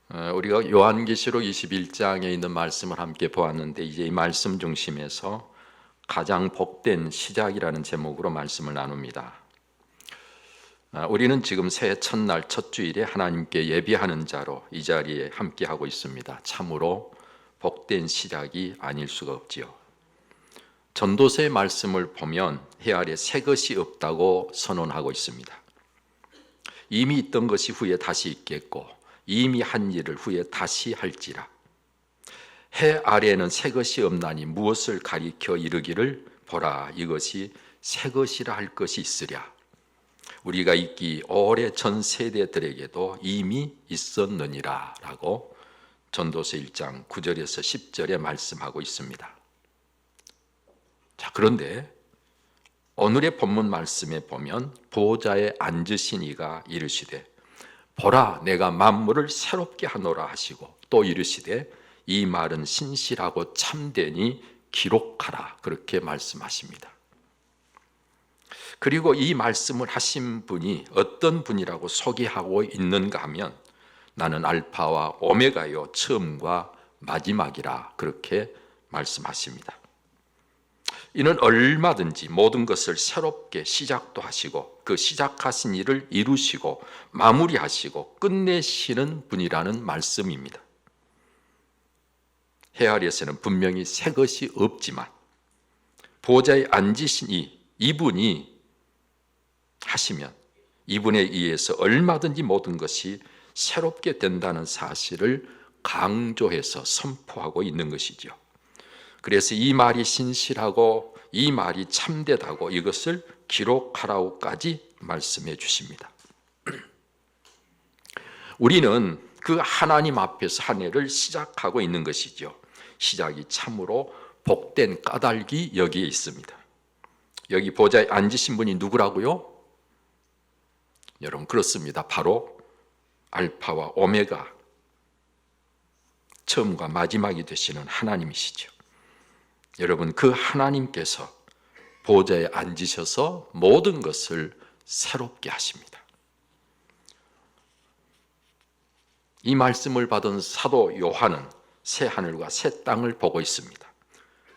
우리가 요한계시록 21장에 있는 말씀을 함께 보았는데, 이제 이 말씀 중심에서 가장 복된 시작이라는 제목으로 말씀을 나눕니다. 우리는 지금 새해 첫날 첫 주일에 하나님께 예비하는 자로 이 자리에 함께 하고 있습니다. 참으로 복된 시작이 아닐 수가 없지요. 전도서의 말씀을 보면 해 아래 새 것이 없다고 선언하고 있습니다. 이미 있던 것이 후에 다시 있겠고, 이미 한 일을 후에 다시 할지라. 해 아래에는 새 것이 없나니 무엇을 가리켜 이르기를 보라, 이것이 새 것이라 할 것이 있으랴. 우리가 있기 오래 전 세대들에게도 이미 있었느니라 라고 전도서 1장 9절에서 10절에 말씀하고 있습니다. 자, 그런데 오늘의 본문 말씀에 보면 보좌에 앉으신 이가 이르시되 보라, 내가 만물을 새롭게 하노라 하시고, 또 이르시되 이 말은 신실하고 참되니 기록하라, 그렇게 말씀하십니다. 그리고 이 말씀을 하신 분이 어떤 분이라고 소개하고 있는가 하면, 나는 알파와 오메가요, 처음과 마지막이라, 그렇게 말씀하십니다. 이는 얼마든지 모든 것을 새롭게 시작도 하시고, 그 시작하신 일을 이루시고 마무리하시고 끝내시는 분이라는 말씀입니다. 해 아래에서는 분명히 새 것이 없지만 보좌에 앉으신 이분이 하시면 이분에 의해서 얼마든지 모든 것이 새롭게 된다는 사실을 강조해서 선포하고 있는 것이죠. 그래서 이 말이 신실하고 이 말이 참되다고 이것을 기록하라고까지 말씀해 주십니다. 우리는 그 하나님 앞에서 한 해를 시작하고 있는 것이죠. 시작이 참으로 복된 까닭이 여기에 있습니다. 여기 보좌에 앉으신 분이 누구라고요? 여러분, 그렇습니다. 바로 알파와 오메가, 처음과 마지막이 되시는 하나님이시죠. 여러분, 그 하나님께서 보좌에 앉으셔서 모든 것을 새롭게 하십니다. 이 말씀을 받은 사도 요한은 새 하늘과 새 땅을 보고 있습니다.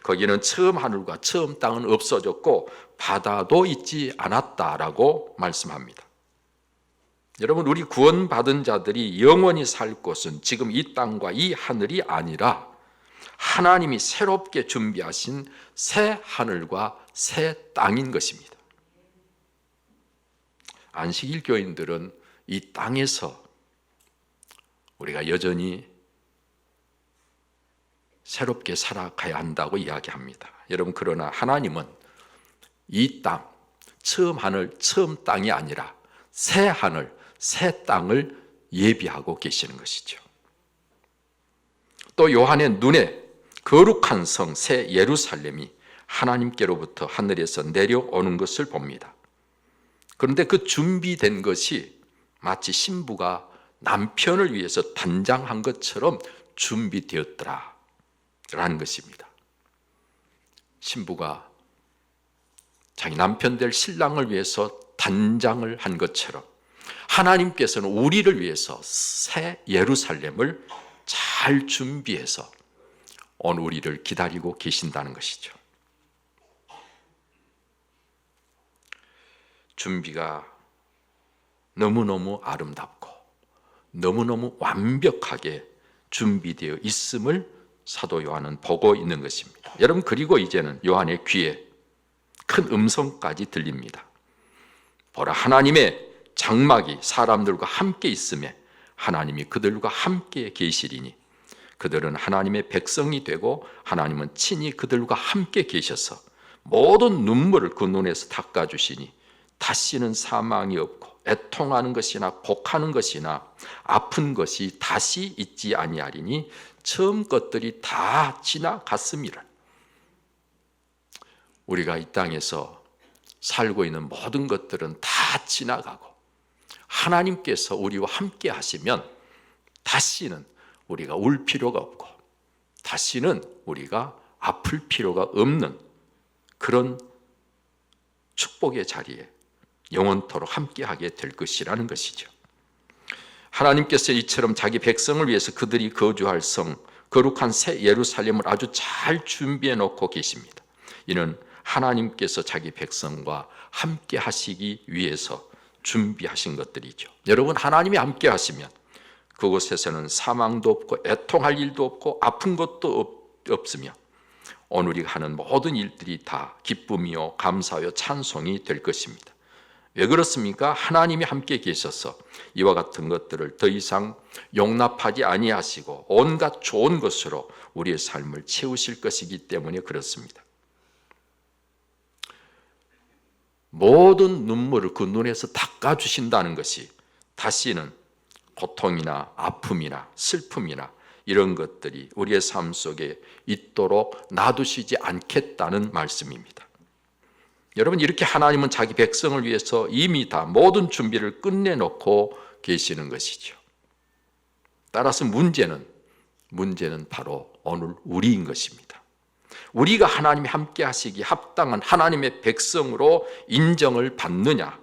거기는 처음 하늘과 처음 땅은 없어졌고 바다도 있지 않았다라고 말씀합니다. 여러분, 우리 구원받은 자들이 영원히 살 곳은 지금 이 땅과 이 하늘이 아니라 하나님이 새롭게 준비하신 새 하늘과 새 땅인 것입니다. 안식일 교인들은 이 땅에서 우리가 여전히 새롭게 살아가야 한다고 이야기합니다. 여러분, 그러나 하나님은 이 땅, 처음 하늘, 처음 땅이 아니라 새 하늘, 새 땅을 예비하고 계시는 것이죠. 또 요한의 눈에 거룩한 성 새 예루살렘이 하나님께로부터 하늘에서 내려오는 것을 봅니다. 그런데 그 준비된 것이 마치 신부가 남편을 위해서 단장한 것처럼 준비되었더라 라는 것입니다. 신부가 자기 남편 될 신랑을 위해서 단장을 한 것처럼 하나님께서는 우리를 위해서 새 예루살렘을 잘 준비해서 오늘 우리를 기다리고 계신다는 것이죠. 준비가 너무너무 아름답고 너무너무 완벽하게 준비되어 있음을 사도 요한은 보고 있는 것입니다. 여러분, 그리고 이제는 요한의 귀에 큰 음성까지 들립니다. 보라, 하나님의 장막이 사람들과 함께 있음에 하나님이 그들과 함께 계시리니 그들은 하나님의 백성이 되고 하나님은 친히 그들과 함께 계셔서 모든 눈물을 그 눈에서 닦아주시니 다시는 사망이 없고 애통하는 것이나 곡하는 것이나 아픈 것이 다시 있지 아니하리니 처음 것들이 다 지나갔음이라. 우리가 이 땅에서 살고 있는 모든 것들은 다 지나가고 하나님께서 우리와 함께 하시면 다시는 우리가 울 필요가 없고 다시는 우리가 아플 필요가 없는 그런 축복의 자리에 영원토록 함께하게 될 것이라는 것이죠. 하나님께서 이처럼 자기 백성을 위해서 그들이 거주할 성, 거룩한 새 예루살렘을 아주 잘 준비해 놓고 계십니다. 이는 하나님께서 자기 백성과 함께 하시기 위해서 준비하신 것들이죠. 여러분, 하나님이 함께 하시면 그곳에서는 사망도 없고 애통할 일도 없고 아픈 것도 없으며 오늘 우리가 하는 모든 일들이 다 기쁨이요 감사요 찬송이 될 것입니다. 왜 그렇습니까? 하나님이 함께 계셔서 이와 같은 것들을 더 이상 용납하지 아니하시고 온갖 좋은 것으로 우리의 삶을 채우실 것이기 때문에 그렇습니다. 모든 눈물을 그 눈에서 닦아주신다는 것이 다시는 고통이나 아픔이나 슬픔이나 이런 것들이 우리의 삶 속에 있도록 놔두시지 않겠다는 말씀입니다. 여러분, 이렇게 하나님은 자기 백성을 위해서 이미 다 모든 준비를 끝내놓고 계시는 것이죠. 따라서 문제는 바로 오늘 우리인 것입니다. 우리가 하나님이 함께 하시기 합당한 하나님의 백성으로 인정을 받느냐,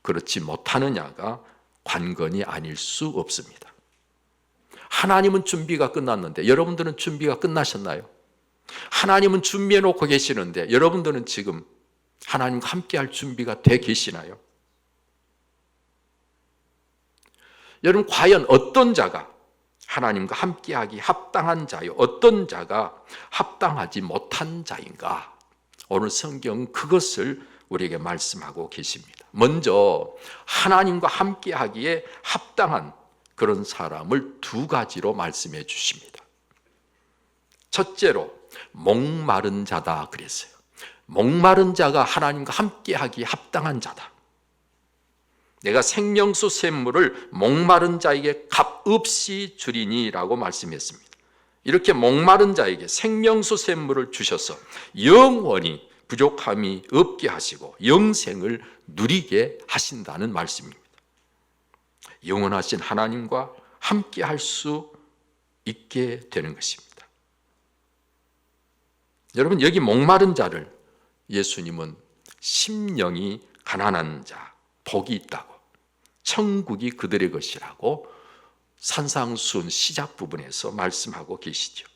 그렇지 못하느냐가 관건이 아닐 수 없습니다. 하나님은 준비가 끝났는데 여러분들은 준비가 끝나셨나요? 하나님은 준비해 놓고 계시는데 여러분들은 지금 하나님과 함께할 준비가 돼 계시나요? 여러분, 과연 어떤 자가 하나님과 함께하기 합당한 자요, 어떤 자가 합당하지 못한 자인가? 오늘 성경은 그것을 우리에게 말씀하고 계십니다. 먼저 하나님과 함께하기에 합당한 그런 사람을 두 가지로 말씀해 주십니다. 첫째로 목마른 자다 그랬어요. 목마른 자가 하나님과 함께하기에 합당한 자다. 내가 생명수 샘물을 목마른 자에게 값없이 주리니라고 말씀했습니다. 이렇게 목마른 자에게 생명수 샘물을 주셔서 영원히 부족함이 없게 하시고 영생을 누리게 하신다는 말씀입니다. 영원하신 하나님과 함께 할 수 있게 되는 것입니다. 여러분, 여기 목마른 자를 예수님은 심령이 가난한 자, 복이 있다고, 천국이 그들의 것이라고 산상수훈 시작 부분에서 말씀하고 계시죠.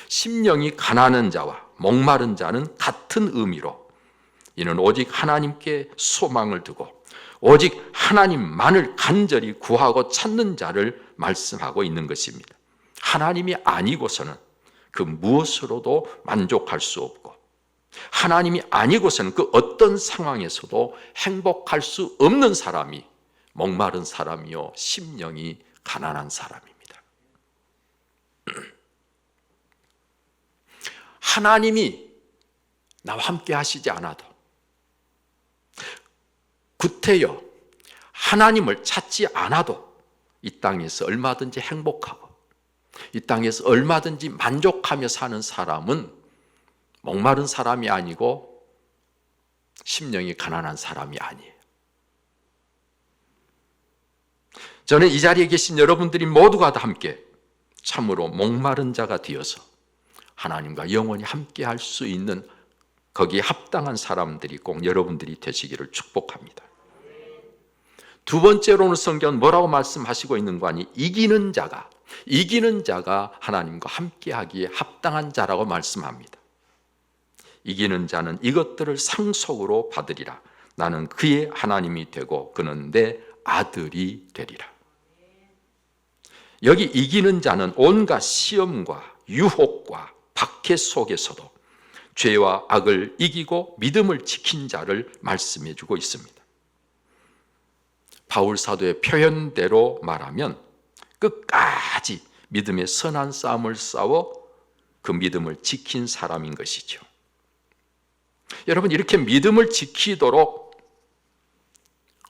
심령이 가난한 자와 목마른 자는 같은 의미로 이는 오직 하나님께 소망을 두고 오직 하나님만을 간절히 구하고 찾는 자를 말씀하고 있는 것입니다. 하나님이 아니고서는 그 무엇으로도 만족할 수 없고 하나님이 아니고서는 그 어떤 상황에서도 행복할 수 없는 사람이 목마른 사람이요 심령이 가난한 사람입니다. 하나님이 나와 함께 하시지 않아도 구태여 하나님을 찾지 않아도 이 땅에서 얼마든지 행복하고 이 땅에서 얼마든지 만족하며 사는 사람은 목마른 사람이 아니고 심령이 가난한 사람이 아니에요. 저는 이 자리에 계신 여러분들이 모두가 다 함께 참으로 목마른 자가 되어서 하나님과 영원히 함께 할 수 있는 거기에 합당한 사람들이 꼭 여러분들이 되시기를 축복합니다. 두 번째로는 성경은 뭐라고 말씀하시고 있는 거 아니? 이기는 자가 하나님과 함께하기에 합당한 자라고 말씀합니다. 이기는 자는 이것들을 상속으로 받으리라. 나는 그의 하나님이 되고 그는 내 아들이 되리라. 여기 이기는 자는 온갖 시험과 유혹과 박해 속에서도 죄와 악을 이기고 믿음을 지킨 자를 말씀해 주고 있습니다. 바울 사도의 표현대로 말하면 끝까지 믿음의 선한 싸움을 싸워 그 믿음을 지킨 사람인 것이죠. 여러분, 이렇게 믿음을 지키도록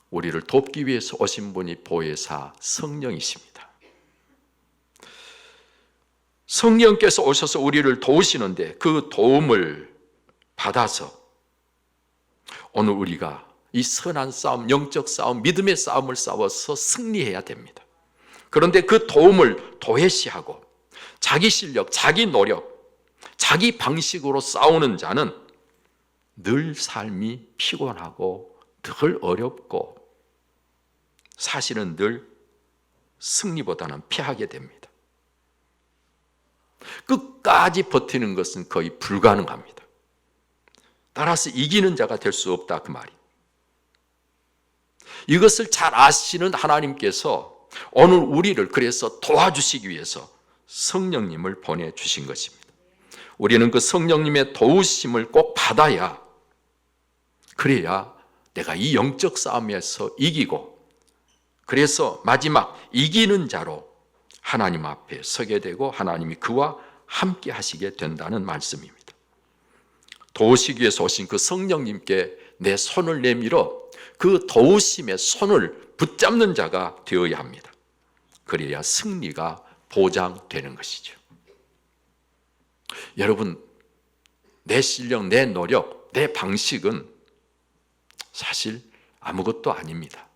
우리를 돕기 위해서 오신 분이 보혜사 성령이십니다. 성령께서 오셔서 우리를 도우시는데 그 도움을 받아서 오늘 우리가 이 선한 싸움, 영적 싸움, 믿음의 싸움을 싸워서 승리해야 됩니다. 그런데 그 도움을 도외시하고 자기 실력, 자기 노력, 자기 방식으로 싸우는 자는 늘 삶이 피곤하고 늘 어렵고 사실은 늘 승리보다는 패하게 됩니다. 끝까지 버티는 것은 거의 불가능합니다. 따라서 이기는 자가 될 수 없다, 그 말이. 이것을 잘 아시는 하나님께서 오늘 우리를 그래서 도와주시기 위해서 성령님을 보내주신 것입니다. 우리는 그 성령님의 도우심을 꼭 받아야, 그래야 내가 이 영적 싸움에서 이기고, 그래서 마지막 이기는 자로 하나님 앞에 서게 되고 하나님이 그와 함께 하시게 된다는 말씀입니다. 도우시기 위해서 오신 그 성령님께 내 손을 내밀어 그 도우심의 손을 붙잡는 자가 되어야 합니다. 그래야 승리가 보장되는 것이죠. 여러분, 내 실력, 내 노력, 내 방식은 사실 아무것도 아닙니다.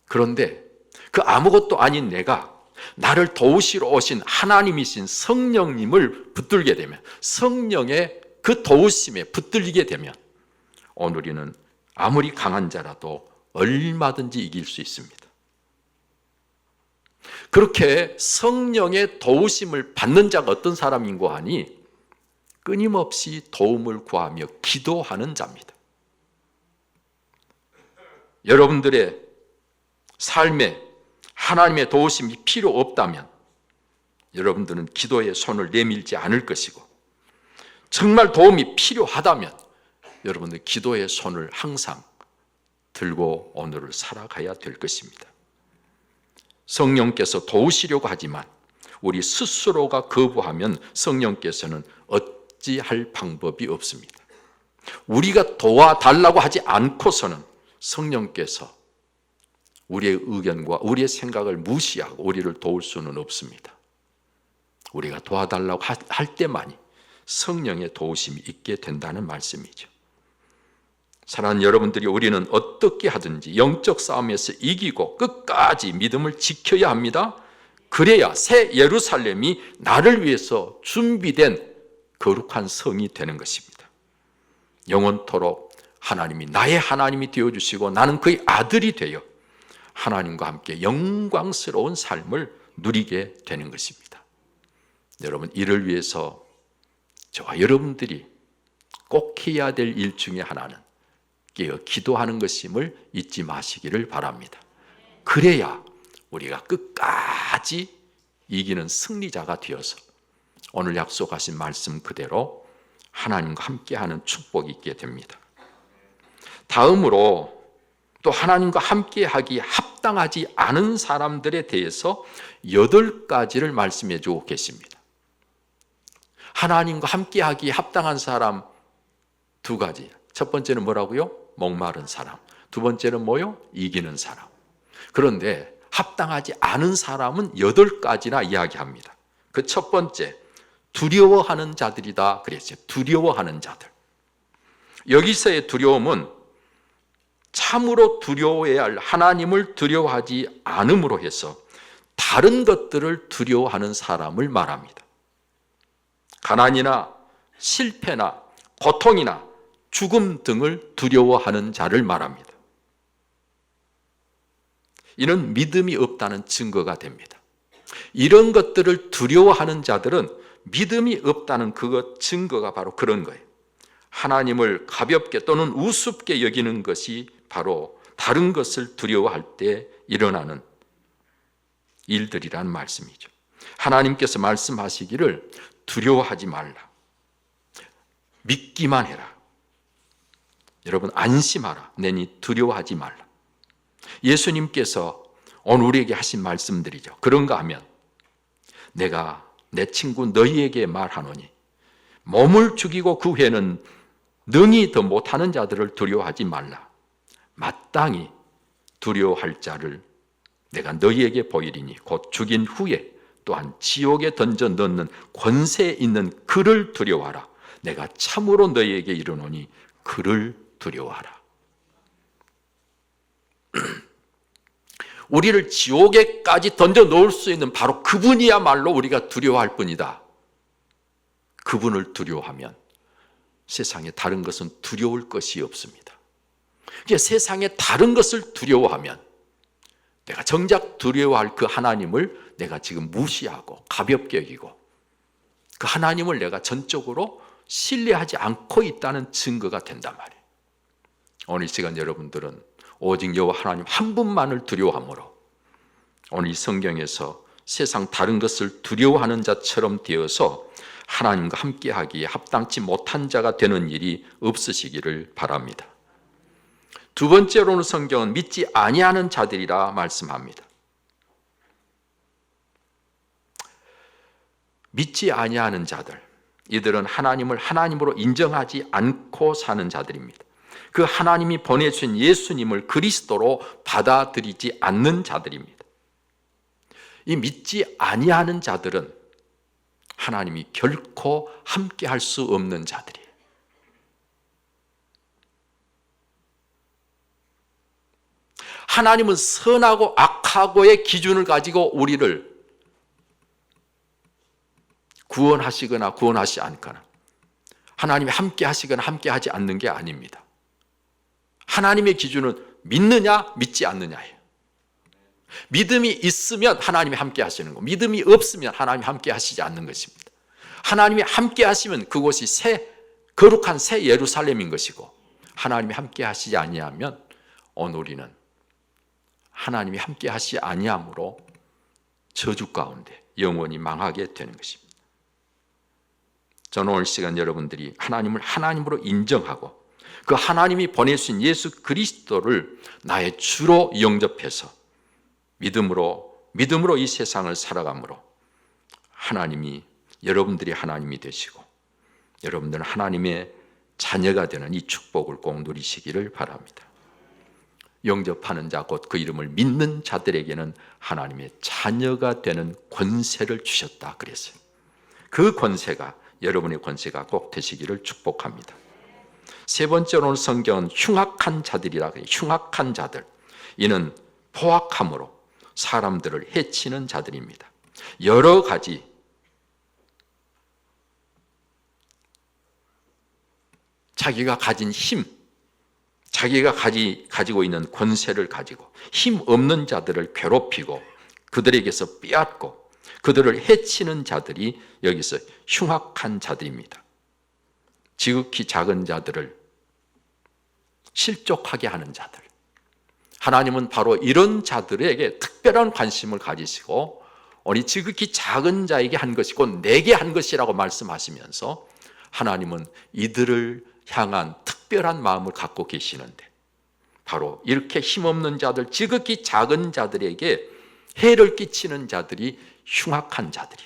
그런데 그 아무것도 아닌 내가 나를 도우시러 오신 하나님이신 성령님을 붙들게 되면, 성령의 그 도우심에 붙들리게 되면 오늘 우리는 아무리 강한 자라도 얼마든지 이길 수 있습니다. 그렇게 성령의 도우심을 받는 자가 어떤 사람인고 하니 끊임없이 도움을 구하며 기도하는 자입니다. 여러분들의 삶에 하나님의 도우심이 필요 없다면 여러분들은 기도의 손을 내밀지 않을 것이고, 정말 도움이 필요하다면 여러분들 기도의 손을 항상 들고 오늘을 살아가야 될 것입니다. 성령께서 도우시려고 하지만 우리 스스로가 거부하면 성령께서는 어찌할 방법이 없습니다. 우리가 도와달라고 하지 않고서는 성령께서 우리의 의견과 우리의 생각을 무시하고 우리를 도울 수는 없습니다. 우리가 도와달라고 할 때만이 성령의 도우심이 있게 된다는 말씀이죠. 사랑하는 여러분들이, 우리는 어떻게 하든지 영적 싸움에서 이기고 끝까지 믿음을 지켜야 합니다. 그래야 새 예루살렘이 나를 위해서 준비된 거룩한 성이 되는 것입니다. 영원토록 하나님이 나의 하나님이 되어주시고 나는 그의 아들이 되어 하나님과 함께 영광스러운 삶을 누리게 되는 것입니다. 여러분, 이를 위해서 저와 여러분들이 꼭 해야 될 일 중에 하나는 깨어 기도하는 것임을 잊지 마시기를 바랍니다. 그래야 우리가 끝까지 이기는 승리자가 되어서 오늘 약속하신 말씀 그대로 하나님과 함께하는 축복이 있게 됩니다. 다음으로 또 하나님과 함께하기 합당하지 않은 사람들에 대해서 8가지를 말씀해 주고 계십니다. 하나님과 함께하기 합당한 사람 2가지. 첫 번째는 뭐라고요? 목마른 사람. 두 번째는 뭐요? 이기는 사람. 그런데 합당하지 않은 사람은 8가지나 이야기합니다. 그 첫 번째, 두려워하는 자들이다 그랬어요. 두려워하는 자들. 여기서의 두려움은 참으로 두려워해야 할 하나님을 두려워하지 않음으로 해서 다른 것들을 두려워하는 사람을 말합니다. 가난이나 실패나 고통이나 죽음 등을 두려워하는 자를 말합니다. 이는 믿음이 없다는 증거가 됩니다. 이런 것들을 두려워하는 자들은 믿음이 없다는 그것 증거가 바로 그런 거예요. 하나님을 가볍게 또는 우습게 여기는 것이 바로 다른 것을 두려워할 때 일어나는 일들이란 말씀이죠. 하나님께서 말씀하시기를 두려워하지 말라. 믿기만 해라. 여러분, 안심하라. 내니 두려워하지 말라. 예수님께서 오늘 우리에게 하신 말씀들이죠. 그런가 하면 내가 내 친구 너희에게 말하노니 몸을 죽이고 그 후에는 능히 더 못하는 자들을 두려워하지 말라. 마땅히 두려워할 자를 내가 너희에게 보이리니 곧 죽인 후에 또한 지옥에 던져 넣는 권세 있는 그를 두려워하라. 내가 참으로 너희에게 이르노니 그를 두려워하라. 우리를 지옥에까지 던져 놓을 수 있는 바로 그분이야말로 우리가 두려워할 뿐이다. 그분을 두려워하면 세상에 다른 것은 두려울 것이 없습니다. 세상에 다른 것을 두려워하면 내가 정작 두려워할 그 하나님을 내가 지금 무시하고 가볍게 여기고 그 하나님을 내가 전적으로 신뢰하지 않고 있다는 증거가 된단 말이에요. 오늘 이 시간 여러분들은 오직 여호와 하나님 한 분만을 두려워함으로 오늘 이 성경에서 세상 다른 것을 두려워하는 자처럼 되어서 하나님과 함께하기에 합당치 못한 자가 되는 일이 없으시기를 바랍니다. 두 번째로는 성경은 믿지 아니하는 자들이라 말씀합니다. 믿지 아니하는 자들, 이들은 하나님을 하나님으로 인정하지 않고 사는 자들입니다. 그 하나님이 보내주신 예수님을 그리스도로 받아들이지 않는 자들입니다. 이 믿지 아니하는 자들은 하나님이 결코 함께 할 수 없는 자들이에요. 하나님은 선하고 악하고의 기준을 가지고 우리를 구원하시거나 구원하시지 않거나 하나님이 함께 하시거나 함께 하지 않는 게 아닙니다. 하나님의 기준은 믿느냐 믿지 않느냐예요. 믿음이 있으면 하나님이 함께 하시는 거, 믿음이 없으면 하나님이 함께 하시지 않는 것입니다. 하나님이 함께 하시면 그곳이 거룩한 새 예루살렘인 것이고, 하나님이 함께 하시지 아니하면 오늘 우리는 하나님이 함께 하시지 아니함으로 저주 가운데 영원히 망하게 되는 것입니다. 저는 오늘 시간 여러분들이 하나님을 하나님으로 인정하고 그 하나님이 보내신 예수 그리스도를 나의 주로 영접해서 믿음으로 이 세상을 살아감으로 하나님이 여러분들이 하나님이 되시고 여러분들은 하나님의 자녀가 되는 이 축복을 꼭 누리시기를 바랍니다. 영접하는 자 곧 그 이름을 믿는 자들에게는 하나님의 자녀가 되는 권세를 주셨다 그랬어요. 그 권세가 여러분의 권세가 꼭 되시기를 축복합니다. 세 번째로는 성경은 흉악한 자들이라 그래요. 흉악한 자들, 이는 포악함으로 사람들을 해치는 자들입니다. 여러 가지 자기가 가진 힘, 자기가 가지고 있는 권세를 가지고 힘 없는 자들을 괴롭히고 그들에게서 빼앗고 그들을 해치는 자들이 여기서 흉악한 자들입니다. 지극히 작은 자들을 실족하게 하는 자들, 하나님은 바로 이런 자들에게 특별한 관심을 가지시고 우리 지극히 작은 자에게 한 것이 곧 내게 한 것이라고 말씀하시면서 하나님은 이들을 향한 특별한 마음을 갖고 계시는데, 바로 이렇게 힘없는 자들, 지극히 작은 자들에게 해를 끼치는 자들이 흉악한 자들이,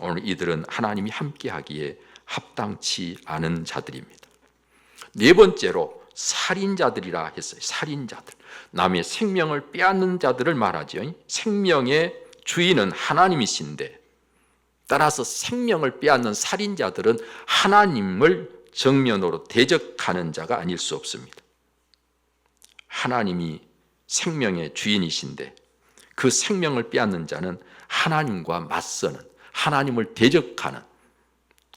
오늘 이들은 하나님이 함께하기에 합당치 않은 자들입니다. 네 번째로 살인자들이라 했어요. 살인자들, 남의 생명을 빼앗는 자들을 말하죠. 생명의 주인은 하나님이신데, 따라서 생명을 빼앗는 살인자들은 하나님을 정면으로 대적하는 자가 아닐 수 없습니다. 하나님이 생명의 주인이신데 그 생명을 빼앗는 자는 하나님과 맞서는, 하나님을 대적하는,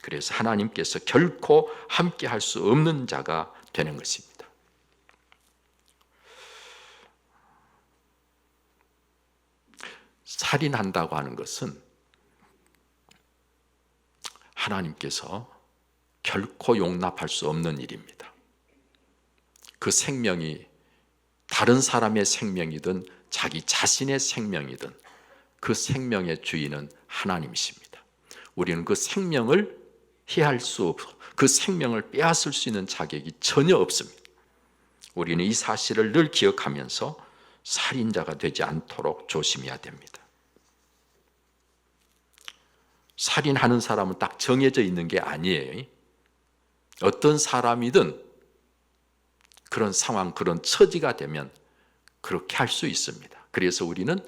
그래서 하나님께서 결코 함께 할 수 없는 자가 되는 것입니다. 살인한다고 하는 것은 하나님께서 결코 용납할 수 없는 일입니다. 그 생명이 다른 사람의 생명이든 자기 자신의 생명이든 그 생명의 주인은 하나님이십니다. 우리는 그 생명을 해할 수 없고 그 생명을 빼앗을 수 있는 자격이 전혀 없습니다. 우리는 이 사실을 늘 기억하면서 살인자가 되지 않도록 조심해야 됩니다. 살인하는 사람은 딱 정해져 있는 게 아니에요. 어떤 사람이든 그런 상황, 그런 처지가 되면 그렇게 할 수 있습니다. 그래서 우리는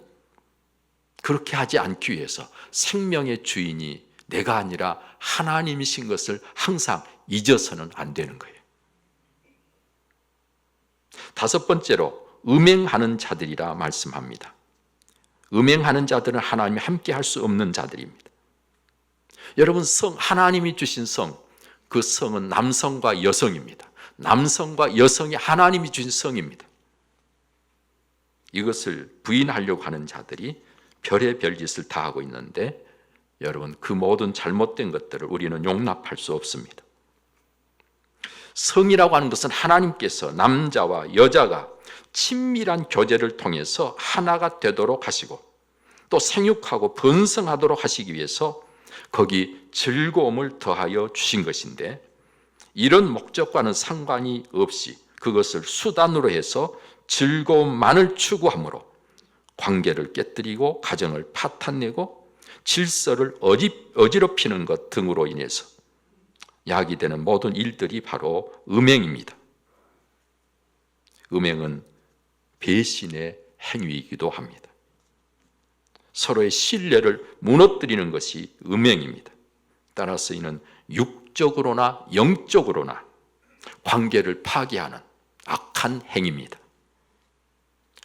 그렇게 하지 않기 위해서 생명의 주인이 내가 아니라 하나님이신 것을 항상 잊어서는 안 되는 거예요. 다섯 번째로 음행하는 자들이라 말씀합니다. 음행하는 자들은 하나님이 함께 할 수 없는 자들입니다. 여러분, 하나님이 주신 그 성은 남성과 여성입니다. 남성과 여성이 하나님이 주신 성입니다. 이것을 부인하려고 하는 자들이 별의별 짓을 다 하고 있는데, 여러분, 그 모든 잘못된 것들을 우리는 용납할 수 없습니다. 성이라고 하는 것은 하나님께서 남자와 여자가 친밀한 교제를 통해서 하나가 되도록 하시고 또 생육하고 번성하도록 하시기 위해서 거기 즐거움을 더하여 주신 것인데, 이런 목적과는 상관이 없이 그것을 수단으로 해서 즐거움만을 추구함으로 관계를 깨뜨리고 가정을 파탄내고 질서를 어지럽히는 것 등으로 인해서 야기되는 모든 일들이 바로 음행입니다. 음행은 배신의 행위이기도 합니다. 서로의 신뢰를 무너뜨리는 것이 음행입니다. 따라서 이는 육적으로나 영적으로나 관계를 파괴하는 악한 행위입니다.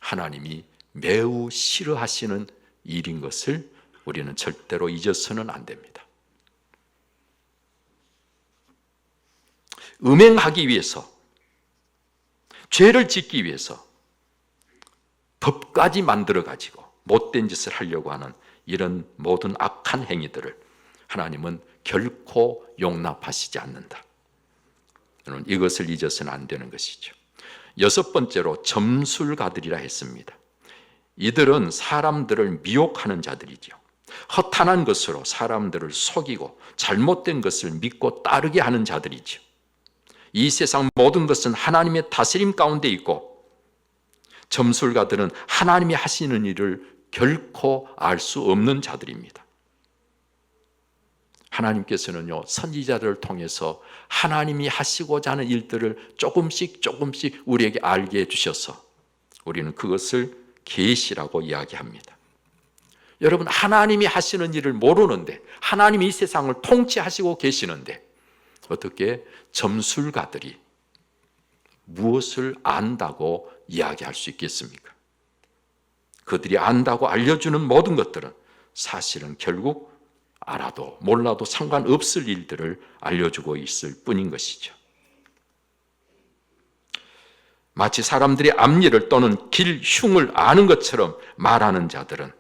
하나님이 매우 싫어하시는 일인 것을 우리는 절대로 잊어서는 안 됩니다. 음행하기 위해서, 죄를 짓기 위해서 법까지 만들어가지고 못된 짓을 하려고 하는 이런 모든 악한 행위들을 하나님은 결코 용납하시지 않는다. 여러분, 이것을 잊어서는 안 되는 것이죠. 여섯 번째로 점술가들이라 했습니다. 이들은 사람들을 미혹하는 자들이죠. 허탄한 것으로 사람들을 속이고 잘못된 것을 믿고 따르게 하는 자들이죠. 이 세상 모든 것은 하나님의 다스림 가운데 있고, 점술가들은 하나님이 하시는 일을 결코 알 수 없는 자들입니다. 하나님께서는요, 선지자들을 통해서 하나님이 하시고자 하는 일들을 조금씩 우리에게 알게 해주셔서 우리는 그것을 계시라고 이야기합니다. 여러분, 하나님이 하시는 일을 모르는데, 하나님이 이 세상을 통치하시고 계시는데 어떻게 점술가들이 무엇을 안다고 이야기할 수 있겠습니까? 그들이 안다고 알려주는 모든 것들은 사실은 결국 알아도 몰라도 상관없을 일들을 알려주고 있을 뿐인 것이죠. 마치 사람들이 앞일을 또는 길 흉을 아는 것처럼 말하는 자들은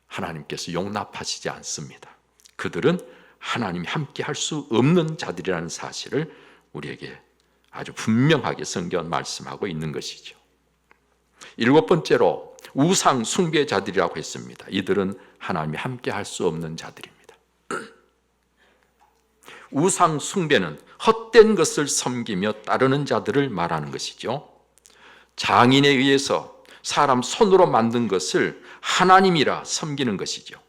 하나님께서 용납하시지 않습니다. 그들은 하나님이 함께 할 수 없는 자들이라는 사실을 우리에게 아주 분명하게 성경은 말씀하고 있는 것이죠. 일곱 번째로 우상 숭배자들이라고 했습니다. 이들은 하나님이 함께 할 수 없는 자들입니다. 우상 숭배는 헛된 것을 섬기며 따르는 자들을 말하는 것이죠. 장인에 의해서 사람 손으로 만든 것을 하나님이라 섬기는 것이죠.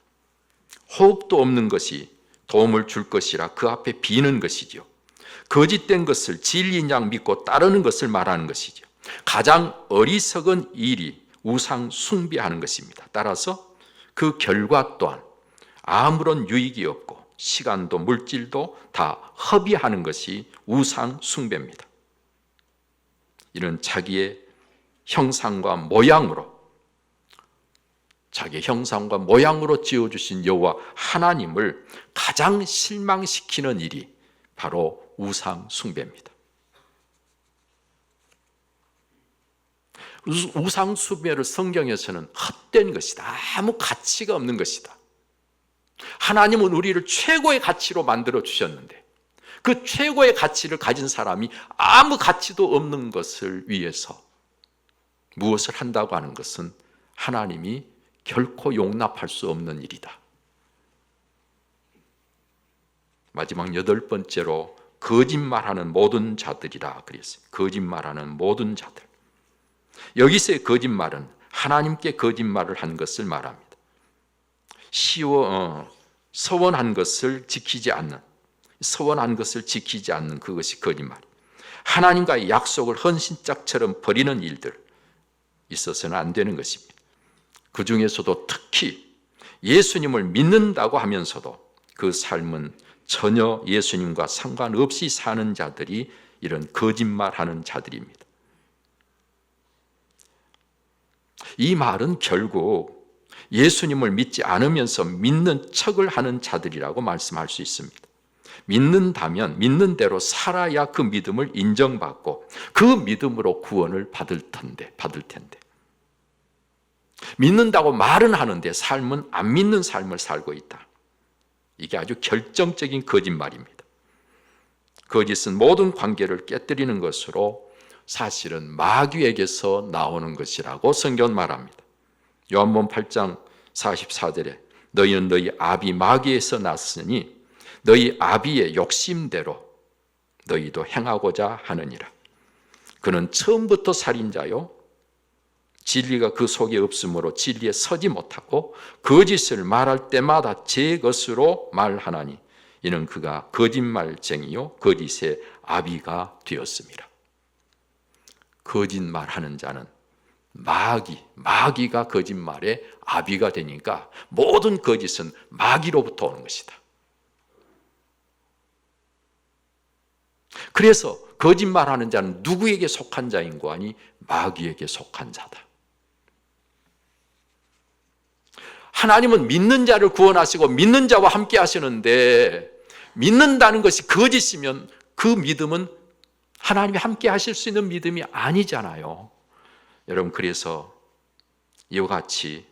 호흡도 없는 것이 도움을 줄 것이라 그 앞에 비는 것이죠. 거짓된 것을 진리인 양 믿고 따르는 것을 말하는 것이죠. 가장 어리석은 일이 우상 숭배하는 것입니다. 따라서 그 결과 또한 아무런 유익이 없고 시간도 물질도 다 허비하는 것이 우상 숭배입니다. 이는 자기의 형상과 모양으로 지어주신 여호와 하나님을 가장 실망시키는 일이 바로 우상 숭배입니다. 우상 숭배를 성경에서는 헛된 것이다, 아무 가치가 없는 것이다. 하나님은 우리를 최고의 가치로 만들어 주셨는데 그 최고의 가치를 가진 사람이 아무 가치도 없는 것을 위해서 무엇을 한다고 하는 것은 하나님이 결코 용납할 수 없는 일이다. 마지막 여덟 번째로 거짓말하는 모든 자들이라 그랬어요. 거짓말하는 모든 자들. 여기서의 거짓말은 하나님께 거짓말을 한 것을 말합니다. 서원한 것을 지키지 않는 그것이 거짓말. 하나님과의 약속을 헌신짝처럼 버리는 일들 있어서는 안 되는 것입니다. 그 중에서도 특히 예수님을 믿는다고 하면서도 그 삶은 전혀 예수님과 상관없이 사는 자들이 이런 거짓말하는 자들입니다. 이 말은 결국 예수님을 믿지 않으면서 믿는 척을 하는 자들이라고 말씀할 수 있습니다. 믿는다면 믿는 대로 살아야 그 믿음을 인정받고 그 믿음으로 구원을 받을 텐데 믿는다고 말은 하는데 삶은 안 믿는 삶을 살고 있다. 이게 아주 결정적인 거짓말입니다. 거짓은 모든 관계를 깨뜨리는 것으로 사실은 마귀에게서 나오는 것이라고 성경은 말합니다. 요한복음 8장 44절에 너희는 너희 아비 마귀에서 났으니 너희 아비의 욕심대로 너희도 행하고자 하느니라. 그는 처음부터 살인자요 진리가 그 속에 없으므로 진리에 서지 못하고 거짓을 말할 때마다 제 것으로 말하나니 이는 그가 거짓말쟁이요 거짓의 아비가 되었습니다. 거짓말하는 자는 마귀가 거짓말의 아비가 되니까 모든 거짓은 마귀로부터 오는 것이다. 그래서 거짓말하는 자는 누구에게 속한 자인고 하니 마귀에게 속한 자다. 하나님은 믿는 자를 구원하시고 믿는 자와 함께 하시는데 믿는다는 것이 거짓이면 그 믿음은 하나님이 함께 하실 수 있는 믿음이 아니잖아요. 여러분, 그래서 이와 같이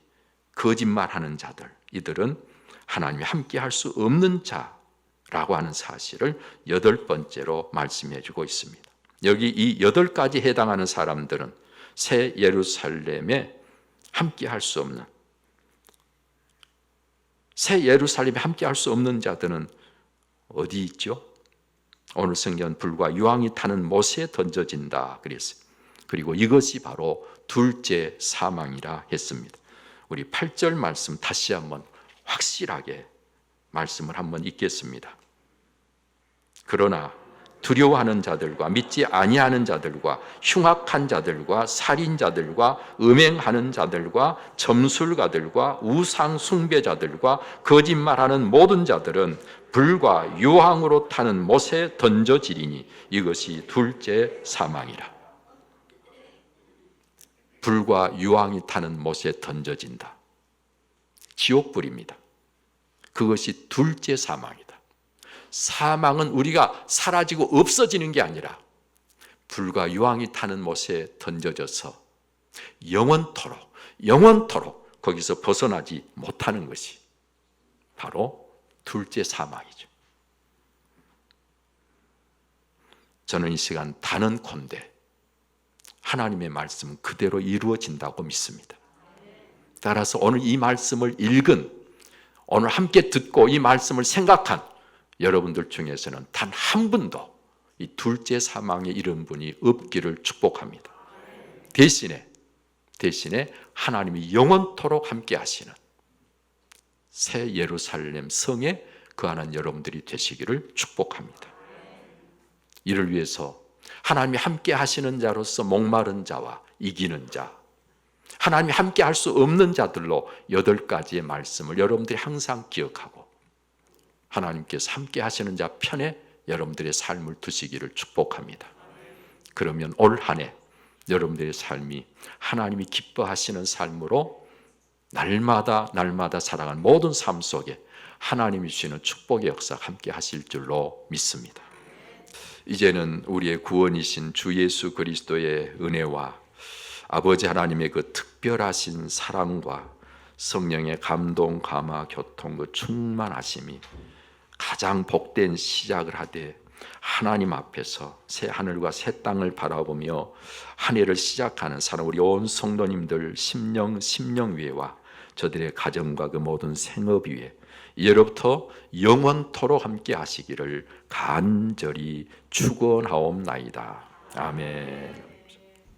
거짓말하는 자들, 이들은 하나님이 함께 할 수 없는 자라고 하는 사실을 8번째로 말씀해 주고 있습니다. 여기 이 8가지 해당하는 사람들은 새 예루살렘에 함께 할 수 없는, 새 예루살렘에 함께 할 수 없는 자들은 어디 있죠? 오늘 성경은 불과 유황이 타는 못에 던져진다 그랬어요. 그리고 이것이 바로 둘째 사망이라 했습니다. 우리 8절 말씀 다시 한번 확실하게 말씀을 한번 읽겠습니다. 그러나 두려워하는 자들과 믿지 아니하는 자들과 흉악한 자들과 살인자들과 음행하는 자들과 점술가들과 우상 숭배자들과 거짓말하는 모든 자들은 불과 유황으로 타는 못에 던져지리니 이것이 둘째 사망이라. 불과 유황이 타는 못에 던져진다. 지옥불입니다. 그것이 둘째 사망이다. 사망은 우리가 사라지고 없어지는 게 아니라 불과 유황이 타는 못에 던져져서 영원토록 거기서 벗어나지 못하는 것이 바로 둘째 사망이죠. 저는 이 시간 단언컨대 하나님의 말씀은 그대로 이루어진다고 믿습니다. 따라서 오늘 이 말씀을 읽은, 오늘 함께 듣고 이 말씀을 생각한 여러분들 중에서는 단 한 분도 이 둘째 사망에 이른 분이 없기를 축복합니다. 대신에 하나님이 영원토록 함께 하시는 새 예루살렘 성에 거하는 여러분들이 되시기를 축복합니다. 이를 위해서 하나님이 함께 하시는 자로서 목마른 자와 이기는 자, 하나님이 함께 할 수 없는 자들로 8가지의 말씀을 여러분들이 항상 기억하고 하나님께서 함께 하시는 자 편에 여러분들의 삶을 두시기를 축복합니다. 그러면 올 한 해 여러분들의 삶이 하나님이 기뻐하시는 삶으로 날마다 살아가는 모든 삶 속에 하나님이 주시는 축복의 역사 함께 하실 줄로 믿습니다. 이제는 우리의 구원이신 주 예수 그리스도의 은혜와 아버지 하나님의 그 특별하신 사랑과 성령의 감동, 감화, 교통, 그 충만하심이 가장 복된 시작을 하되 하나님 앞에서 새 하늘과 새 땅을 바라보며 한 해를 시작하는 사람 우리 온 성도님들 심령 위에와 저들의 가정과 그 모든 생업 위에 이제로부터 영원토록 함께 하시기를 간절히 축원하옵나이다. 아멘.